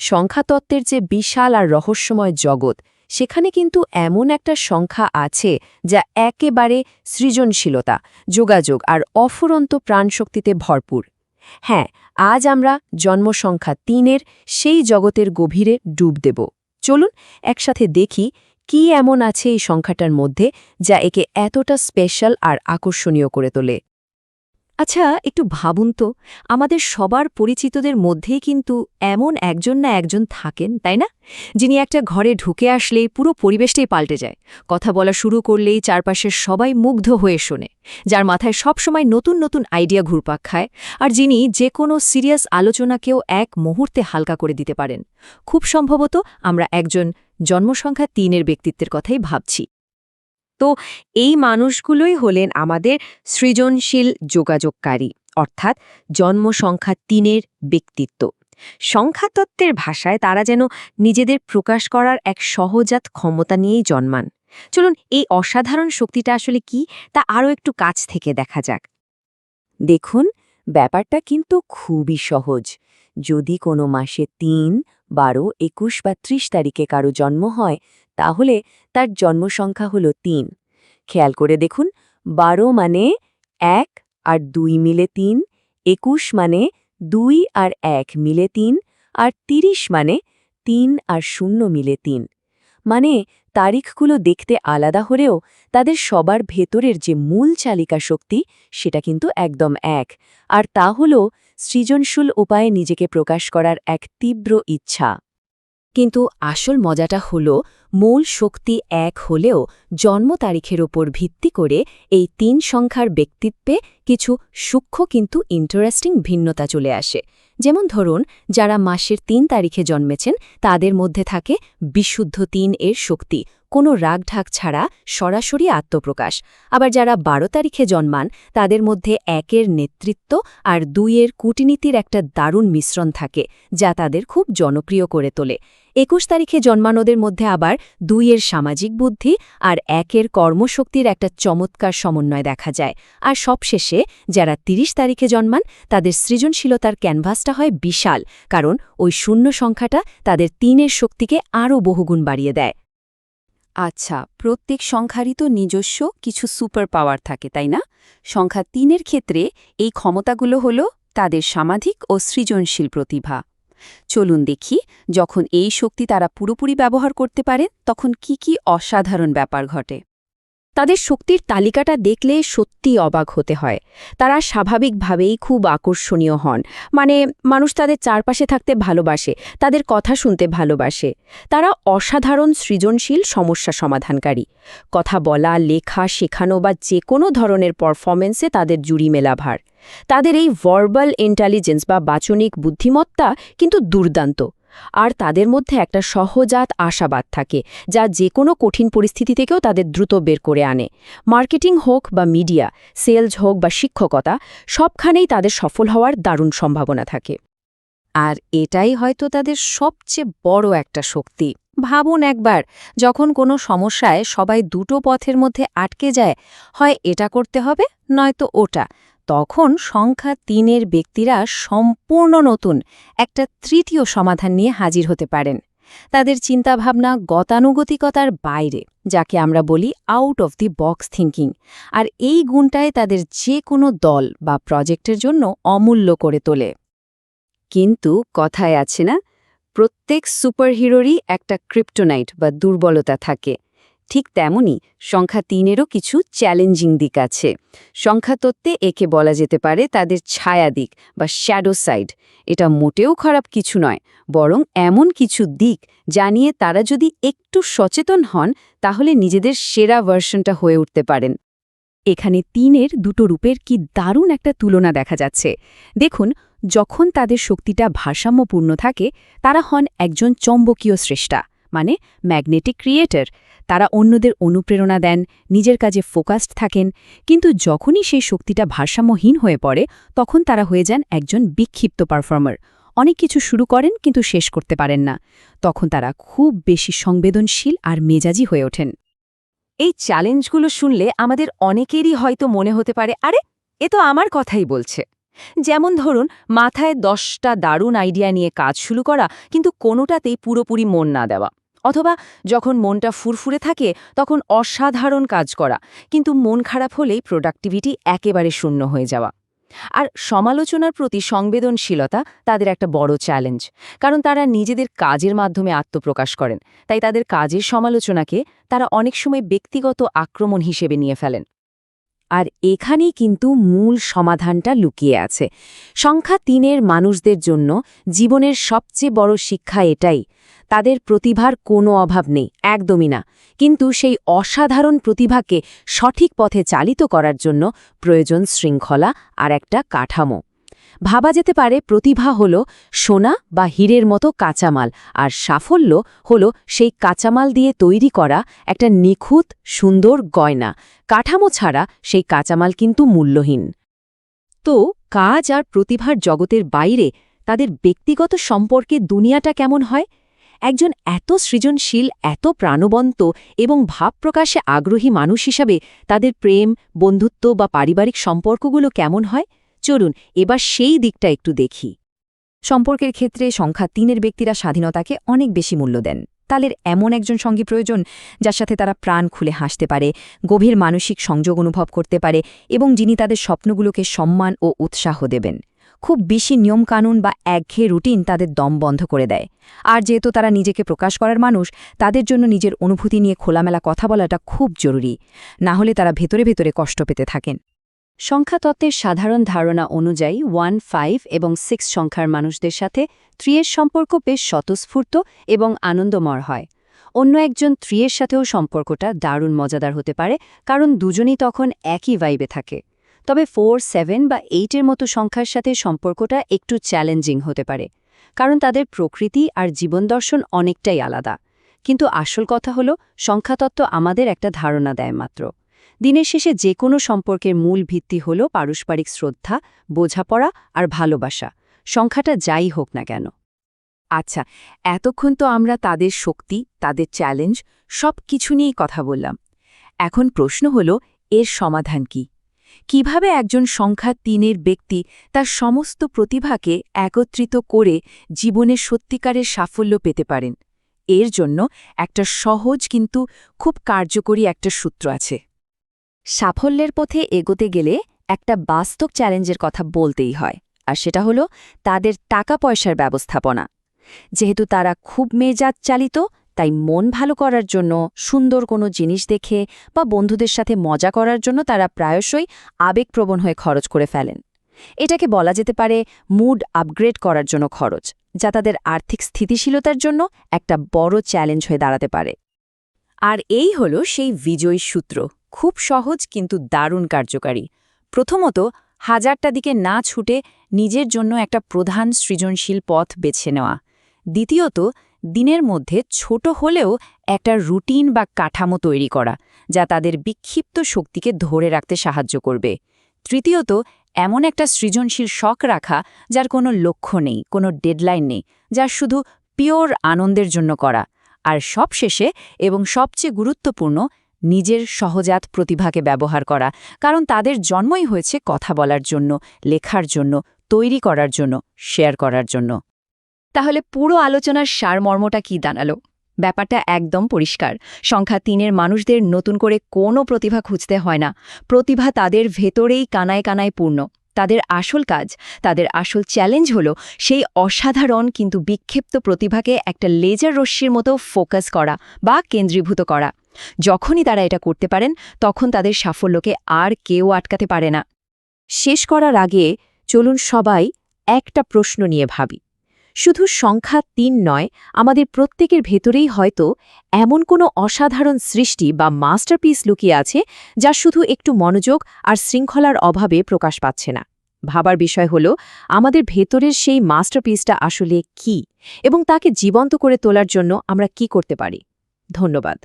সংখ্যাতত্ত্বের যে বিশাল আর রহস্যময় জগৎ, সেখানে কিন্তু এমন একটা সংখ্যা আছে যা একেবারে সৃজনশীলতা, যোগাযোগ আর অফুরন্ত প্রাণশক্তিতে ভরপুর। হ্যাঁ, আজ আমরা জন্মসংখ্যা ৩-এর সেই জগতের গভীরে ডুব দেব। চলুন একসাথে দেখি কি এমন আছে এই সংখ্যাটার মধ্যে যা একে এতটা স্পেশাল আর আকর্ষণীয় করে তোলে। আচ্ছা, একটু ভাবুন তো, আমাদের সবার পরিচিতদের মধ্যেই কিন্তু এমন একজন না একজন থাকেন, তাই না? যিনি একটা ঘরে ঢুকে আসলেই পুরো পরিবেশটাই পাল্টে যায়। কথা বলা শুরু করলেই চারপাশের সবাই মুগ্ধ হয়ে শোনে, যার মাথায় সবসময় নতুন নতুন আইডিয়া ঘুরপাক খায়, আর যিনি যে কোনো সিরিয়াস আলোচনাকেও এক মুহূর্তে হালকা করে দিতে পারেন। খুব সম্ভবত আমরা একজন জন্মসংখ্যা ৩-এর ব্যক্তিত্বের কথাই ভাবছি। তো এই মানুষগুলোই হলেন আমাদের সৃজনশীল যোগাযোগকারী, অর্থাৎ জন্মসংখ্যা ৩-এর ব্যক্তিত্ব। সংখ্যাতত্ত্বের ভাষায় তারা যেন নিজেদের প্রকাশ করার এক সহজাত ক্ষমতা নিয়েই জন্মান। চলুন এই অসাধারণ শক্তিটা আসলে কি তা আরও একটু কাছ থেকে দেখা যাক। দেখুন, ব্যাপারটা কিন্তু খুবই সহজ। যদি কোনো মাসে ৩, ১২, ২১ বা ৩০ তারিখে কারো জন্ম হয়, তাহলে তার জন্মসংখ্যা হল ৩। খেয়াল করে দেখুন, ১২ মানে ১ আর ২ মিলে ৩, ২১ মানে ২ আর ১ মিলে ৩, আর ৩০ মানে ৩ আর ০ মিলে ৩। মানে তারিখগুলো দেখতে আলাদা হলেও তাদের সবার ভেতরের যে মূল চালিকা শক্তি, সেটা কিন্তু একদম এক। আর তা হল সৃজনশীল উপায়ে নিজেকে প্রকাশ করার এক তীব্র ইচ্ছা। কিন্তু আসল মজাটা হল, মূল শক্তি এক হলেও জন্ম তারিখের ওপর ভিত্তি করে এই ৩ সংখ্যার ব্যক্তিত্বে কিছু সূক্ষ্ম কিন্তু ইন্টারেস্টিং ভিন্নতা চলে আসে। যেমন ধরুন, যারা মাসের ৩ তারিখে জন্মেছেন তাদের মধ্যে থাকে বিশুদ্ধ ৩-এর শক্তি, কোনো রাগঢাক ছাড়া সরাসরি আত্মপ্রকাশ। আবার যারা ১২ তারিখে জন্মান তাদের মধ্যে ১-এর নেতৃত্ব আর ২-এর কূটনীতির একটা দারুণ মিশ্রণ থাকে, যা তাদের খুব জনপ্রিয় করে তোলে। ২১ তারিখে জন্মানোদের মধ্যে আবার ২-এর সামাজিক বুদ্ধি আর ১-এর কর্মশক্তির একটা চমৎকার সমন্বয় দেখা যায়। আর সবশেষে যারা ৩০ তারিখে জন্মান তাদের সৃজনশীলতার ক্যানভাসটা হয় বিশাল, কারণ ওই শূন্য সংখ্যাটা তাদের ৩-এর শক্তিকে আরও বহুগুণ বাড়িয়ে দেয়। আচ্ছা, প্রত্যেক সংখ্যারই তো নিজস্ব কিছু সুপার পাওয়ার থাকে, তাই না? সংখ্যা ৩-এর ক্ষেত্রে এই ক্ষমতাগুলো হল তাদের সামাজিক ও সৃজনশীল প্রতিভা। চলুন দেখি, যখন এই শক্তি তারা পুরোপুরি ব্যবহার করতে পারে তখন কি কি অসাধারণ ব্যাপার ঘটে। তাদের শক্তির তালিকাটা দেখলে সত্যি অবাক হতে হয়। তারা স্বাভাবিকভাবেই খুব আকর্ষণীয় হন, মানে মানুষ তাদের চারপাশে থাকতে ভালোবাসে, তাদের কথা শুনতে ভালোবাসে। তারা অসাধারণ সৃজনশীল সমস্যা সমাধানকারী। কথা বলা, লেখা, শেখানো বা যে কোনো ধরনের পারফরমেন্সে তাদের জুড়ি মেলা ভার। তাদের এই ভার্বাল ইন্টেলিজেন্স বা বাচনিক বুদ্ধিমত্তা কিন্তু দুর্দান্ত। আর তাদের মধ্যে একটা সহজাত আশাবাদ থাকে, যা যে কোনো কঠিন পরিস্থিতি থেকেও তাদের দ্রুত বের করে আনে। মার্কেটিং হোক বা মিডিয়া, সেলস হোক বা শিক্ষকতা, সবখানেই তাদের সফল হওয়ার দারুণ সম্ভাবনা থাকে। আর এটাই হয়তো তাদের সবচেয়ে বড় একটা শক্তি। ভাবুন একবার, যখন কোনো সমস্যায় সবাই দুটো পথের মধ্যে আটকে যায়, হয় এটা করতে হবে নয়তো ওটা, তখন সংখ্যা ৩-এর ব্যক্তিরা সম্পূর্ণ নতুন একটা তৃতীয় সমাধান নিয়ে হাজির হতে পারেন। তাদের চিন্তাভাবনা গতানুগতিকতার বাইরে, যাকে আমরা বলি out of the box thinking, আর এই গুণটাই তাদের যে কোনো দল বা প্রজেক্টের জন্য অমূল্য করে তোলে। কিন্তু কথায় আছে না, প্রত্যেক সুপারহিরোরই একটা ক্রিপ্টোনাইট বা দুর্বলতা থাকে। ঠিক তেমনি সংখ্যা ৩-এরও কিছু চ্যালেঞ্জিং দিক আছে। সংখ্যাতত্ত্বে একে বলা যেতে পারে তাদের ছায়া দিক বা শ্যাডো সাইড। এটা মোটেও খারাপ কিছু নয়, বরং এমন কিছু দিক যা নিয়ে তারা যদি একটু সচেতন হন তাহলে নিজেদের সেরা ভার্সনটা হয়ে উঠতে পারেন। এখানে ৩-এর দুটো রূপের কি দারুণ একটা তুলনা দেখা যাচ্ছে। দেখুন, যখন তাদের শক্তিটা ভারসাম্যপূর্ণ থাকে তারা হন একজন চৌম্বকীয় স্রষ্টা, মানে ম্যাগনেটিক ক্রিয়েটর। তারা অন্যদের অনুপ্রেরণা দেন, নিজের কাজে ফোকাসড থাকেন। কিন্তু যখনই সেই শক্তিটা ভারসাম্যহীন হয়ে পড়ে তখন তারা হয়ে যান একজন বিক্ষিপ্ত পারফর্মার। অনেক কিছু শুরু করেন কিন্তু শেষ করতে পারেন না। তখন তারা খুব বেশি সংবেদনশীল আর মেজাজি হয়ে ওঠেন। এই চ্যালেঞ্জগুলো শুনলে আমাদের অনেকেরই হয়তো মনে হতে পারে, আরে এ তো আমার কথাই বলছে। যেমন ধরুন, মাথায় 10টা দারুণ আইডিয়া নিয়ে কাজ শুরু করা, কিন্তু কোনোটাতেই পুরোপুরি মন না দেওয়া। অথবা যখন মনটা ফুরফুরে থাকে তখন অসাধারণ কাজ করা, কিন্তু মন খারাপ হলেই প্রোডাক্টিভিটি একেবারে শূন্য হয়ে যাওয়া। আর সমালোচনার প্রতি সংবেদনশীলতা তাদের একটা বড় চ্যালেঞ্জ, কারণ তারা নিজেদের কাজের মাধ্যমে আত্মপ্রকাশ করেন, তাই তাদের কাজের সমালোচনাকে তারা অনেক সময় ব্যক্তিগত আক্রমণ হিসেবে নিয়ে ফেলেন। আর এখানেই কিন্তু মূল সমাধানটা লুকিয়ে আছে। সংখ্যা 3-এর মানুষদের জন্য জীবনের সবচেয়ে বড় শিক্ষা এটাই, তাদের প্রতিভার কোনো অভাব নেই, একদমই না। কিন্তু সেই অসাধারণ প্রতিভাকে সঠিক পথে চালিত করার জন্য প্রয়োজন শৃঙ্খলা আর একটা কাঠামো। ভাবা যেতে পারে প্রতিভা হল সোনা বা হীরের মতো কাঁচামাল, আর সাফল্য হল সেই কাঁচামাল দিয়ে তৈরি করা একটা নিখুঁত সুন্দর গয়না। কাঠামো ছাড়া সেই কাঁচামাল কিন্তু মূল্যহীন। তো কাজ আর প্রতিভার জগতের বাইরে তাদের ব্যক্তিগত সম্পর্কে দুনিয়াটা কেমন হয়? একজন এত সৃজনশীল, এত প্রাণবন্ত এবং ভাব প্রকাশে আগ্রহী মানুষ হিসাবে তাদের প্রেম, বন্ধুত্ব বা পারিবারিক সম্পর্কগুলো কেমন হয়? চলুন এবার সেই দিকটা একটু দেখি। সম্পর্কের ক্ষেত্রে সংখ্যা 3-এর ব্যক্তিরা স্বাধীনতাকে অনেক বেশি মূল্য দেন। তাদের এমন একজন সঙ্গী প্রয়োজন যার সাথে তারা প্রাণ খুলে হাসতে পারে, গভীর মানসিক সংযোগ অনুভব করতে পারে এবং যিনি তাদের স্বপ্নগুলোকে সম্মান ও উৎসাহ দেবেন। খুব বেশি নিয়মকানুন বা একঘেয়ে রুটিন তাদের দম বন্ধ করে দেয়। আর যেহেতু তারা নিজেকে প্রকাশ করার মানুষ, তাদের জন্য নিজের অনুভূতি নিয়ে খোলামেলা কথা বলাটা খুব জরুরি, না হলে তারা ভেতরে ভেতরে কষ্ট পেতে থাকেন। সংখ্যাতত্ত্বের সাধারণ ধারণা অনুযায়ী 1, 5 এবং 6 সংখ্যার মানুষদের সাথে 3-এর সম্পর্ক বেশ স্বতঃস্ফূর্ত এবং আনন্দময় হয়। অন্য একজন 3-এর সাথেও সম্পর্কটা দারুণ মজাদার হতে পারে, কারণ দুজনই তখন একই ভাইবে থাকে। তবে 4, 7 বা 8-এর মতো সংখ্যার সাথে সম্পর্কটা একটু চ্যালেঞ্জিং হতে পারে, কারণ তাদের প্রকৃতি আর জীবনদর্শন অনেকটাই আলাদা। কিন্তু আসল কথা হলো, সংখ্যাতত্ত্ব আমাদের একটা ধারণা দেয় মাত্র। দিনের শেষে যে কোনো সম্পর্কের মূল ভিত্তি হল পারস্পরিক শ্রদ্ধা, বোঝাপড়া আর ভালোবাসা, সংখ্যাটা যাই হোক না কেন। আচ্ছা, এতক্ষণ তো আমরা তাদের শক্তি, তাদের চ্যালেঞ্জ সব কিছু নিয়েই কথা বললাম। এখন প্রশ্ন হল, এর সমাধান কি? কিভাবে একজন সংখ্যা 3-এর ব্যক্তি তার সমস্ত প্রতিভাকে একত্রিত করে জীবনে সত্যিকারের সাফল্য পেতে পারেন? এর জন্য একটা সহজ কিন্তু খুব কার্যকরী একটা সূত্র আছে। সাফল্যের পথে এগোতে গেলে একটা বাস্তব চ্যালেঞ্জের কথা বলতেই হয়, আর সেটা হলো তাদের টাকা পয়সার ব্যবস্থাপনা। যেহেতু তারা খুব মেজাজ চালিত, তাই মন ভালো করার জন্য, সুন্দর কোনো জিনিস দেখে বা বন্ধুদের সাথে মজা করার জন্য তারা প্রায়শই আবেগপ্রবণ হয়ে খরচ করে ফেলেন। এটাকে বলা যেতে পারে মুড আপগ্রেড করার জন্য খরচ, যা তাদের আর্থিক স্থিতিশীলতার জন্য একটা বড় চ্যালেঞ্জ হয়ে দাঁড়াতে পারে। আর এই হলো সেই বিজয়ী সূত্র, খুব সহজ কিন্তু দারুণ কার্যকারী। প্রথমত, 1000টা দিকে না ছুটে নিজের জন্য একটা প্রধান সৃজনশীল পথ বেছে নেওয়া। দ্বিতীয়ত, দিনের মধ্যে ছোট হলেও একটা রুটিন বা কাঠামো তৈরি করা, যা তাদের বিক্ষিপ্ত শক্তিকে ধরে রাখতে সাহায্য করবে। তৃতীয়ত, এমন একটা সৃজনশীল শখ রাখা যার কোনো লক্ষ্য নেই, কোনো ডেডলাইন নেই, যা শুধু পিওর আনন্দের জন্য করা। আর সবশেষে এবং সবচেয়ে গুরুত্বপূর্ণ, নিজের সহজাত প্রতিভাকে ব্যবহার করা, কারণ তাদের জন্মই হয়েছে কথা বলার জন্য, লেখার জন্য, তৈরি করার জন্য, শেয়ার করার জন্য। তাহলে পুরো আলোচনার সারমর্মটা কি দাঁড়ালো? ব্যাপারটা একদম পরিষ্কার। সংখ্যা 3-এর মানুষদের নতুন করে কোনো প্রতিভা খুঁজতে হয় না। প্রতিভা তাদের ভেতরেই কানায় কানায় পূর্ণ। তাদের আসল কাজ, তাদের আসল চ্যালেঞ্জ হলো সেই অসাধারণ কিন্তু বিক্ষিপ্ত প্রতিভাকে একটা লেজার রশ্মির মতো ফোকাস করা বা কেন্দ্রীভূত করা। যখনই তারা এটা করতে পারেন, তখন তাদের সাফল্যকে আর কেউ আটকাতে পারে না। শেষ করার আগে চলুন সবাই একটা প্রশ্ন নিয়ে ভাবি। শুধু সংখ্যা 3 নয়, আমাদের প্রত্যেকের ভেতরেই হয়তো এমন কোনো অসাধারণ সৃষ্টি বা মাস্টারপিস লুকিয়ে আছে, যা শুধু একটু মনোযোগ আর শৃঙ্খলার অভাবে প্রকাশ পাচ্ছে না। ভাবার বিষয় হলো, আমাদের ভেতরের সেই মাস্টারপিসটা আসলে কী এবং তাকে জীবন্ত করে তোলার জন্য আমরা কি করতে পারি। ধন্যবাদ।